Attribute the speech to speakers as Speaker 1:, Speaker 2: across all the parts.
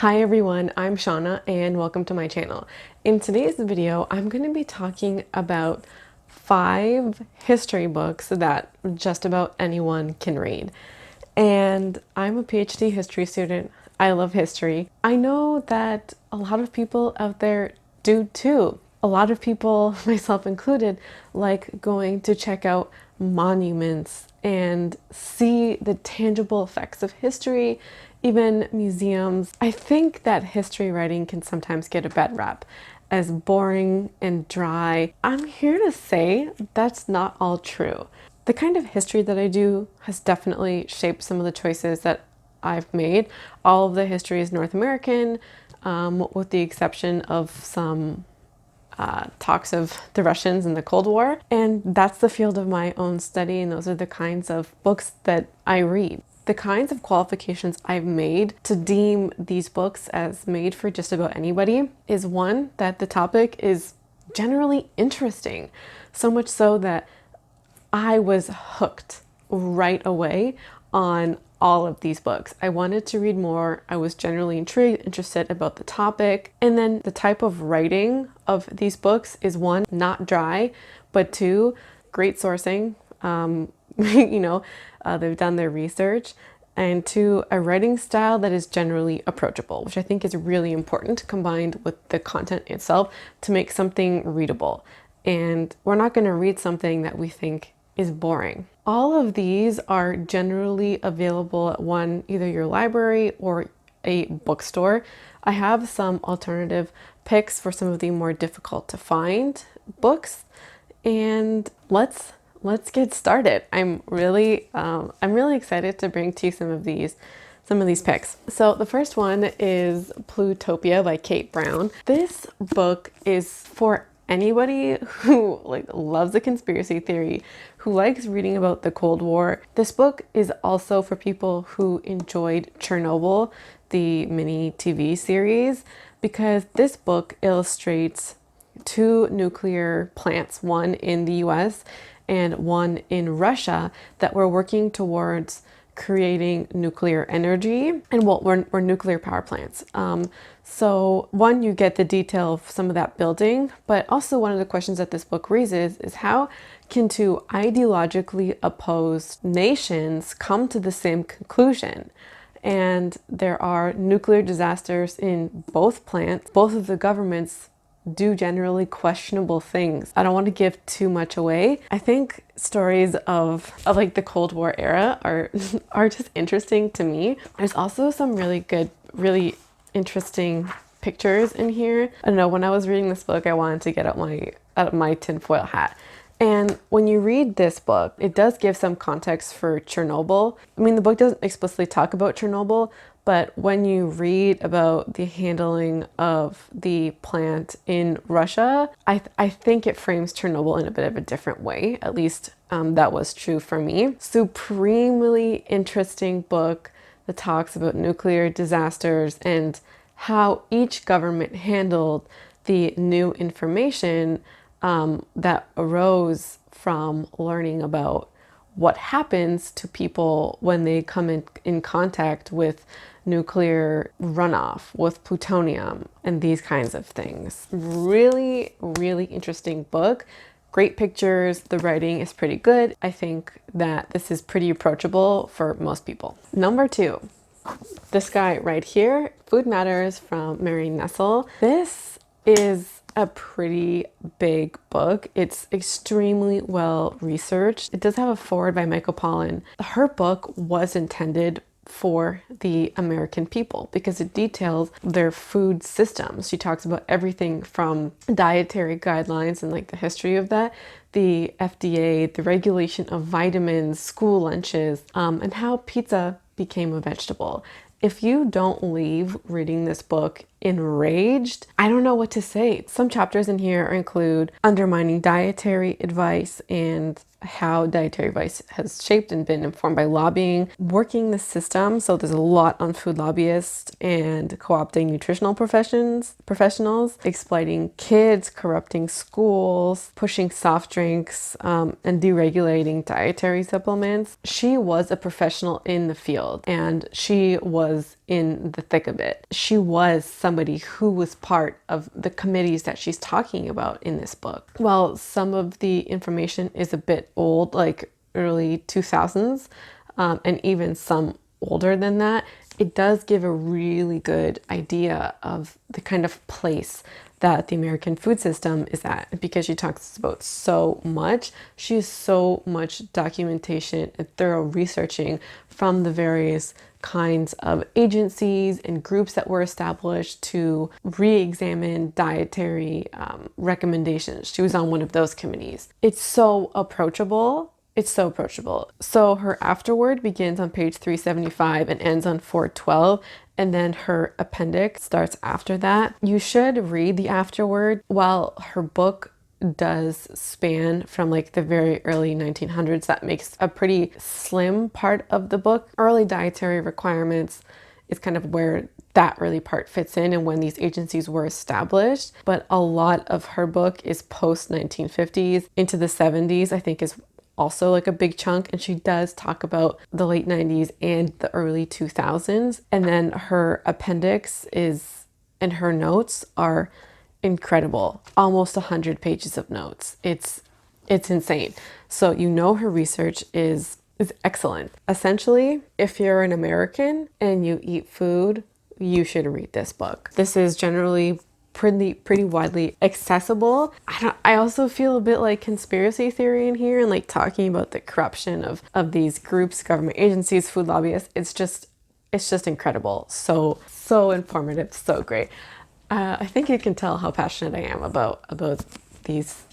Speaker 1: Hi everyone, I'm Shauna and welcome to my channel. In today's video, I'm going to be talking about 5 history books that just about anyone can read. And I'm a PhD history student. I love history. I know that a lot of people out there do too. A lot of people, myself included, like going to check out monuments and see the tangible effects of history, even museums. I think that history writing can sometimes get a bad rap as boring and dry. I'm here to say that's not all true. The kind of history that I do has definitely shaped some of the choices that I've made. All of the history is North American, with the exception of some talks of the Russians and the Cold War. And that's the field of my own study, and those are the kinds of books that I read. The kinds of qualifications I've made to deem these books as made for just about anybody is one, that the topic is generally interesting, so much so that I was hooked right away on all of these books. I wanted to read more. I was generally intrigued, interested about the topic. And then the type of writing of these books is one, not dry, but two, great sourcing. They've done their research. And two, a writing style that is generally approachable, which I think is really important combined with the content itself to make something readable. And we're not going to read something that we think is boring. All of these are generally available at either your library or a bookstore. I have some alternative picks for some of the more difficult to find books, and let's get started. I'm really excited to bring to you some of these picks. So the first one is Plutopia by Kate Brown. This book is for anybody who loves a conspiracy theory, who likes reading about the Cold War. This book is also for people who enjoyed Chernobyl, the mini TV series, because this book illustrates 2 nuclear plants, one in the US and one in Russia, that were working towards creating nuclear energy, and were nuclear power plants. So one, you get the detail of some of that building, but also one of the questions that this book raises is how can 2 ideologically opposed nations come to the same conclusion? And there are nuclear disasters in both plants. Both of the governments do generally questionable things. I don't want to give too much away. I think stories of like the Cold War era are just interesting to me. There's also some really good, really interesting pictures in here. I don't know, when I was reading this book, I wanted to get out my tinfoil hat. And when you read this book, it does give some context for Chernobyl. I mean, the book doesn't explicitly talk about Chernobyl, but when you read about the handling of the plant in Russia, I think it frames Chernobyl in a bit of a different way. At least that was true for me. Supremely interesting book that talks about nuclear disasters and how each government handled the new information that arose from learning about what happens to people when they come in contact with nuclear runoff, with plutonium, and these kinds of things. Really, really interesting book. Great pictures. The writing is pretty good. I think that this is pretty approachable for most people. Number 2, this guy right here, Food Matters from Mary Nessel. This is a pretty big book. It's extremely well researched. It does have a foreword by Michael Pollan. Her book was intended for the American people because it details their food systems. She talks about everything from dietary guidelines and the history of that, the FDA, the regulation of vitamins, school lunches, and how pizza became a vegetable. If you don't leave reading this book enraged, I don't know what to say. Some chapters in here include undermining dietary advice and how dietary advice has shaped and been informed by lobbying, working the system. So there's a lot on food lobbyists and co-opting nutritional professionals, exploiting kids, corrupting schools, pushing soft drinks, and deregulating dietary supplements. She was a professional in the field, and she was in the thick of it. She was somebody who was part of the committees that she's talking about in this book. While some of the information is a bit old, like early 2000s, and even some older than that, it does give a really good idea of the kind of place that the American food system is at, because she talks about so much. She has so much documentation and thorough researching from the various kinds of agencies and groups that were established to re-examine dietary recommendations. She was on one of those committees. It's so approachable. It's so approachable. So her afterword begins on page 375 and ends on 412. And then her appendix starts after that. You should read the afterword. While her book does span from like the very early 1900s, that makes a pretty slim part of the book. Early dietary requirements is kind of where that early part fits in and when these agencies were established. But a lot of her book is post 1950s into the 70s, I think, is also like a big chunk, and she does talk about the late 90s and the early 2000s. And then her appendix is, and her notes are incredible. Almost 100 pages of notes. It's insane. So you know her research is excellent. Essentially, if you're an American and you eat food, you should read this book. This is generally pretty widely accessible. I also feel a bit like conspiracy theory in here and like talking about the corruption of these groups, government agencies, food lobbyists. It's just incredible. So informative, so great. I think you can tell how passionate I am about these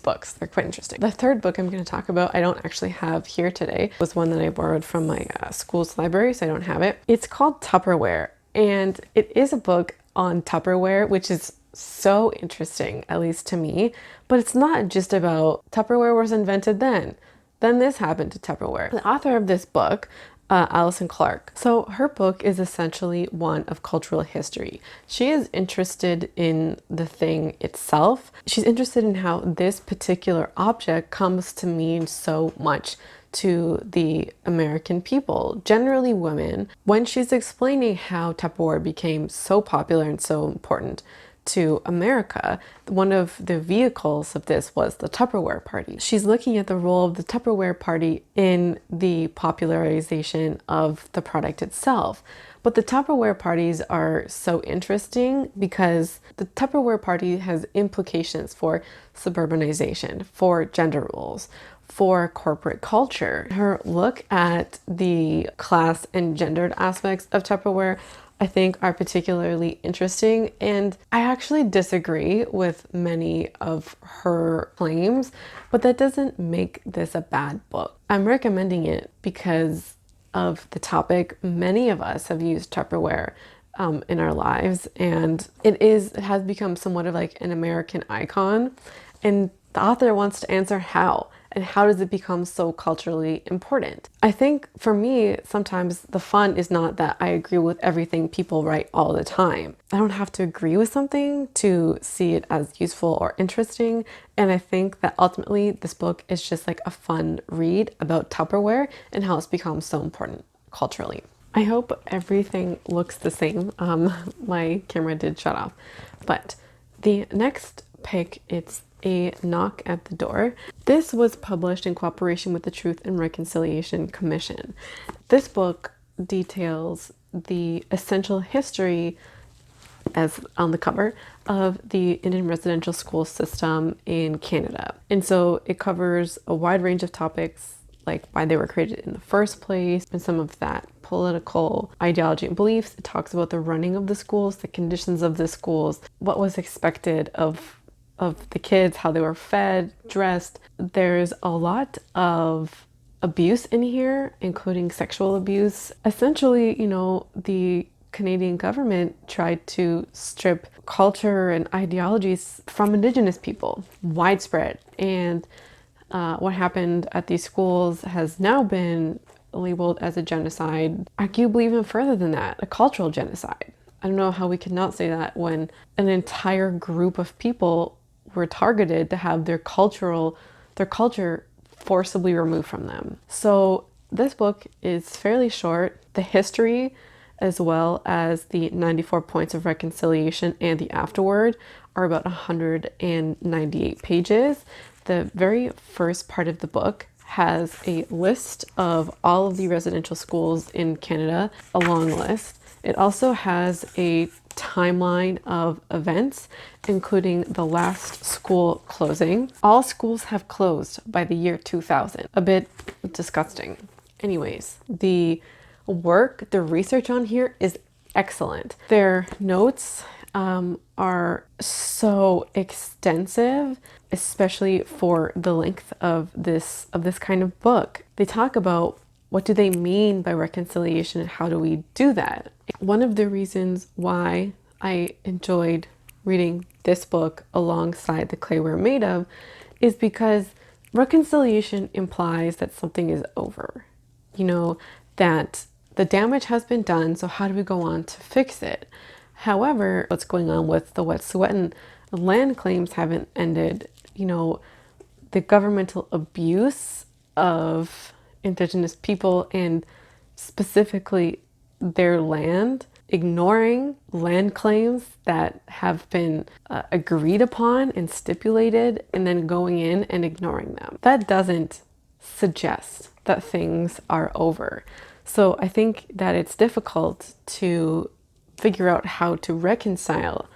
Speaker 1: books. They're quite interesting. The third book I'm going to talk about, I don't actually have here today, was one that I borrowed from my school's library, so I don't have it. It's called Tupperware, and it is a book on Tupperware, which is so interesting, at least to me. But it's not just about Tupperware was invented then this happened to Tupperware. The author of this book, Alison Clark. So her book is essentially one of cultural history. She is interested in the thing itself. She's interested in how this particular object comes to mean so much to the American people, generally women, when she's explaining how Tupperware became so popular and so important to America. One of the vehicles of this was the Tupperware party. She's looking at the role of the Tupperware party in the popularization of the product itself. But the Tupperware parties are so interesting because the Tupperware party has implications for suburbanization, for gender roles, for corporate culture. Her look at the class and gendered aspects of Tupperware, I think, are particularly interesting, and I actually disagree with many of her claims, but that doesn't make this a bad book. I'm recommending it because of the topic. Many of us have used Tupperware in our lives, and it has become somewhat of like an American icon, and the author wants to answer how. And how does it become so culturally important? I think for me, sometimes the fun is not that I agree with everything people write all the time. I don't have to agree with something to see it as useful or interesting. And I think that ultimately this book is just like a fun read about Tupperware and how it's become so important culturally. I hope everything looks the same. My camera did shut off. But the next pick, it's A Knock at the Door. This was published in cooperation with the Truth and Reconciliation Commission. This book details the essential history, as on the cover, of the Indian residential school system in Canada. And so it covers a wide range of topics, like why they were created in the first place and some of that political ideology and beliefs. It talks about the running of the schools, the conditions of the schools, what was expected of the kids, how they were fed, dressed. There's a lot of abuse in here, including sexual abuse. Essentially, the Canadian government tried to strip culture and ideologies from Indigenous people, widespread. And What happened at these schools has now been labeled as a genocide, arguably even further than that, a cultural genocide. I don't know how we could not say that when an entire group of people were targeted to have their culture forcibly removed from them. So this book is fairly short. The history, as well as the 94 points of reconciliation and the afterword, are about 198 pages. The very first part of the book has a list of all of the residential schools in Canada, a long list. It also has a timeline of events, including the last school closing. All schools have closed by the year 2000. A bit disgusting. Anyways, the research on here is excellent. Their notes are so extensive, especially for the length of this kind of book. They talk about what do they mean by reconciliation and how do we do that. One of the reasons why I enjoyed reading this book alongside The Clay We're Made Of is because reconciliation implies that something is over. That the damage has been done, so how do we go on to fix it? However, what's going on with the Wet'suwet'en land claims haven't ended. The governmental abuse of Indigenous people and specifically their land, ignoring land claims that have been agreed upon and stipulated, and then going in and ignoring them. That doesn't suggest that things are over. So I think that it's difficult to figure out how to reconcile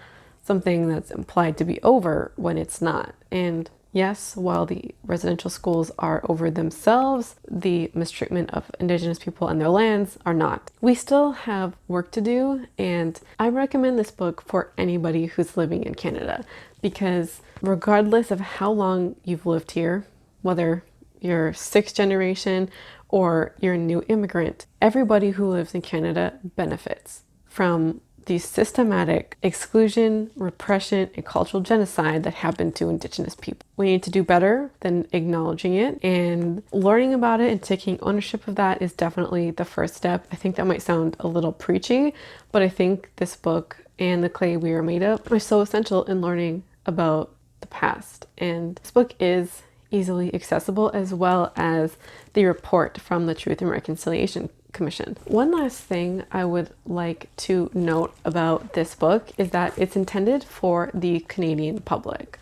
Speaker 1: something that's implied to be over when it's not. And yes, while the residential schools are over themselves, the mistreatment of Indigenous people and their lands are not. We still have work to do, and I recommend this book for anybody who's living in Canada, because regardless of how long you've lived here, whether you're sixth generation or you're a new immigrant, everybody who lives in Canada benefits from the systematic exclusion, repression, and cultural genocide that happened to Indigenous people. We need to do better than acknowledging it, and learning about it and taking ownership of that is definitely the first step. I think that might sound a little preachy, but I think this book and The Clay We Are Made Of are so essential in learning about the past. And this book is easily accessible, as well as the report from the Truth and Reconciliation Commission. One last thing I would like to note about this book is that it's intended for the Canadian public.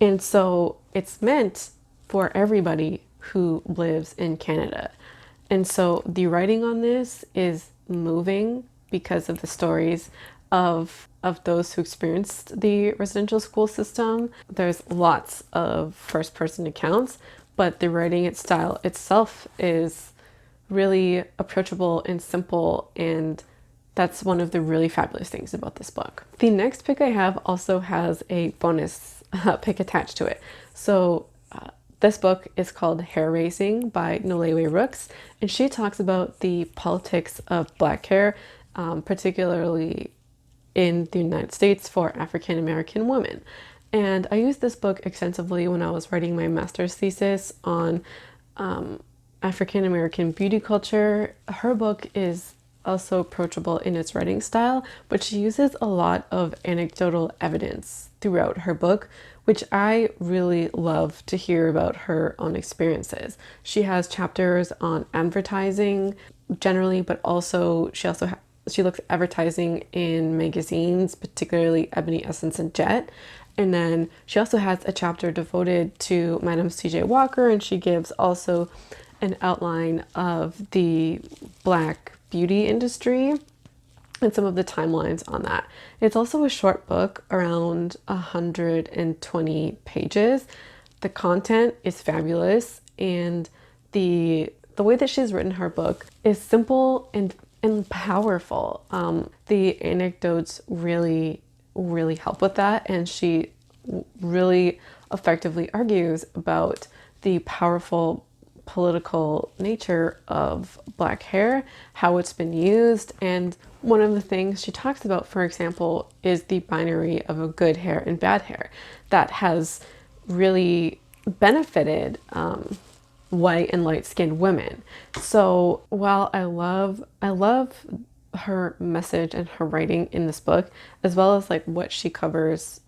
Speaker 1: And so it's meant for everybody who lives in Canada. And so the writing on this is moving because of the stories of those who experienced the residential school system. There's lots of first-person accounts, but the writing style itself is really approachable and simple, and that's one of the really fabulous things about this book. The next pick I have also has a bonus pick attached to it. So this book is called Hair Raising by Nolewe Rooks, and she talks about the politics of black hair, particularly in the United States for African American women. And I used this book extensively when I was writing my master's thesis on African American beauty culture. Her book is also approachable in its writing style, but she uses a lot of anecdotal evidence throughout her book, which I really love to hear about her own experiences. She has chapters on advertising generally, but also she looks at advertising in magazines, particularly Ebony, Essence, and Jet. And then she also has a chapter devoted to Madam C.J. Walker, and she gives also an outline of the Black beauty industry and some of the timelines on that. It's also a short book, around 120 pages. The content is fabulous, and the way that she's written her book is simple and powerful. The anecdotes really help with that, and she really effectively argues about the powerful political nature of black hair, how it's been used, and one of the things she talks about, for example, is the binary of a good hair and bad hair that has really benefited white and light-skinned women. So while I love her message and her writing in this book, as well as like what she covers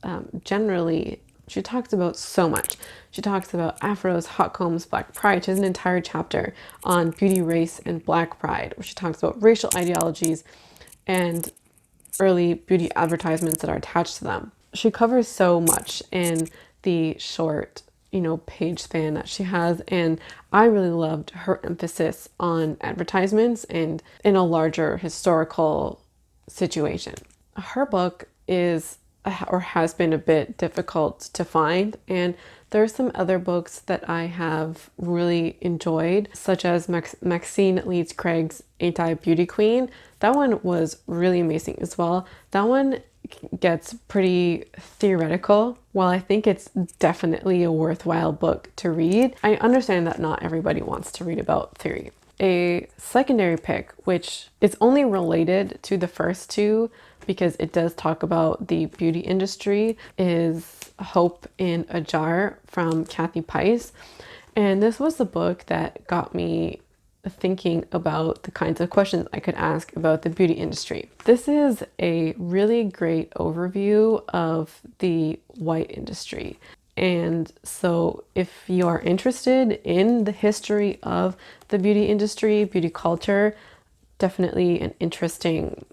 Speaker 1: generally, she talks about so much. She talks about afros, hot combs, black pride. She has an entire chapter on beauty, race, and black pride, where she talks about racial ideologies and early beauty advertisements that are attached to them. She covers so much in the short, page span that she has, and I really loved her emphasis on advertisements and in a larger historical situation. Her book is or has been a bit difficult to find, and there are some other books that I have really enjoyed, such as Maxine Leeds Craig's Ain't I a Beauty Queen? That one was really amazing as well. That one gets pretty theoretical. While I think it's definitely a worthwhile book to read, I understand that not everybody wants to read about theory. A secondary pick, which is only related to the first two because it does talk about the beauty industry, is Hope in a Jar from Kathy Pice. And this was the book that got me thinking about the kinds of questions I could ask about the beauty industry. This is a really great overview of the white industry. And so if you are interested in the history of the beauty industry, beauty culture, definitely an interesting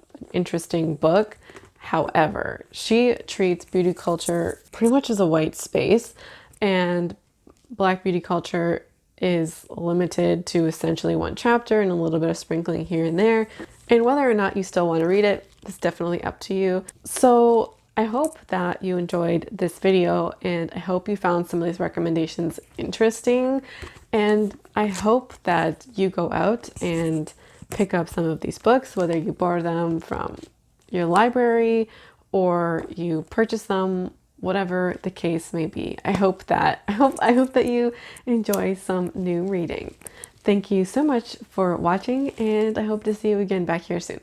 Speaker 1: book. However, she treats beauty culture pretty much as a white space, and Black beauty culture is limited to essentially one chapter and a little bit of sprinkling here and there. And whether or not you still want to read it, it's definitely up to you. So I hope that you enjoyed this video, and I hope you found some of these recommendations interesting. And I hope that you go out and pick up some of these books, whether you borrow them from your library or you purchase them, whatever the case may be. I hope that you enjoy some new reading. Thank you so much for watching, and I hope to see you again back here soon.